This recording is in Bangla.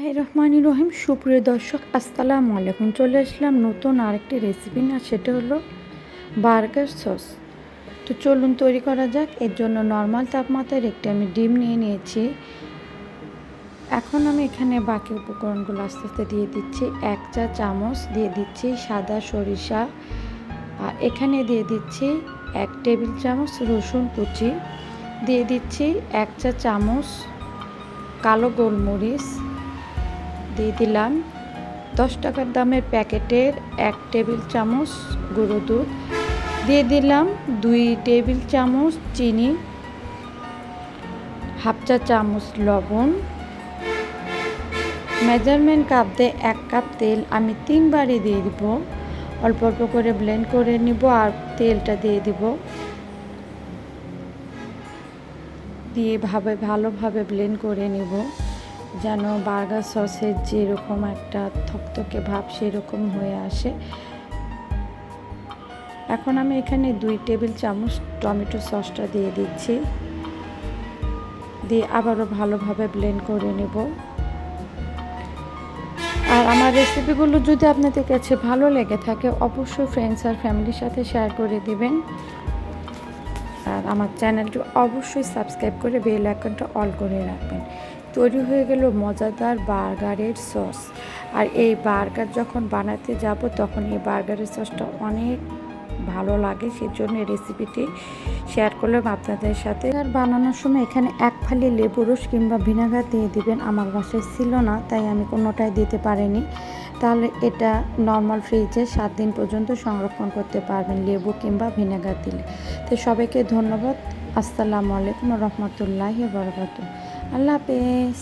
বিসমিল্লাহির রহমানির রহিম। সুপ্রিয় দর্শক, আসসালামু আলাইকুম। চলে আসলাম নতুন আরেকটি রেসিপি না, সেটা হলো বার্গার সস। তো চলুন তৈরি করা যাক। এর জন্য নর্মাল তাপমাত্রায় একটি আমি ডিম নিয়ে নিয়েছি। এখন আমি এখানে বাকি উপকরণগুলো আস্তে আস্তে দিয়ে দিচ্ছি। 1 চা চামচ দিয়ে দিচ্ছি সাদা সরিষা, আর এখানে দিয়ে দিচ্ছি 1 টেবিল চামচ রসুন কুচি, দিয়ে দিচ্ছি 1 চা চামচ কালো গোলমরিচ, দিয়ে দিলাম 10 টাকার দামের প্যাকেটের 1 টেবিল চামচ গুঁড়ো দুধ, দিয়ে দিলাম 2 টেবিল চামচ চিনি, হাফ চা চামচ লবণ, মেজারমেন্ট কাপ দিয়ে 1 কাপ তেল আমি 3 বারে দিয়ে দিব। অল্প অল্প করে ব্লেন্ড করে নিব আর তেলটা দিয়ে দিব, দিয়ে ভালোভাবে ব্লেন্ড করে নিব যেন বার্গার সসের যেরকম একটা থকথকে ভাব সেরকম হয়ে আসে। এখন আমি এখানে 2 টেবিল চামচ টমেটো সসটা দিয়ে দিচ্ছি, দিয়ে আবারও ভালোভাবে ব্লেন্ড করে নেব। আর আমার রেসিপিগুলো যদি আপনাদের কাছে ভালো লেগে থাকে অবশ্যই ফ্রেন্ডস আর ফ্যামিলির সাথে শেয়ার করে দিবেন। আর আমার চ্যানেলটি অবশ্যই সাবস্ক্রাইব করে বেল আইকনটা অল করে রাখবেন। তৈরি হয়ে গেল মজাদার বার্গারের সস। আর এই বার্গার যখন বানাতে যাব তখন এই বার্গারের সসটা অনেক ভালো লাগে, সেজন্য এই রেসিপিটি শেয়ার করলাম আপনাদের সাথে। আর বানানোর সময় এখানে 1 ফালি লেবু রস কিংবা ভিনেগার দিয়ে দিবেন। আমার বাসায় ছিল না তাই আমি কোনোটাই দিতে পারিনি। তাহলে এটা নর্মাল ফ্রিজে 7 দিন পর্যন্ত সংরক্ষণ করতে পারবেন লেবু কিংবা ভিনেগার দিলে। তো সবাইকে ধন্যবাদ। আসসালামু আলাইকুম রহমতুল্লাহি ওয়া বারাকাতুহু। আল্লাহ হাফেজ।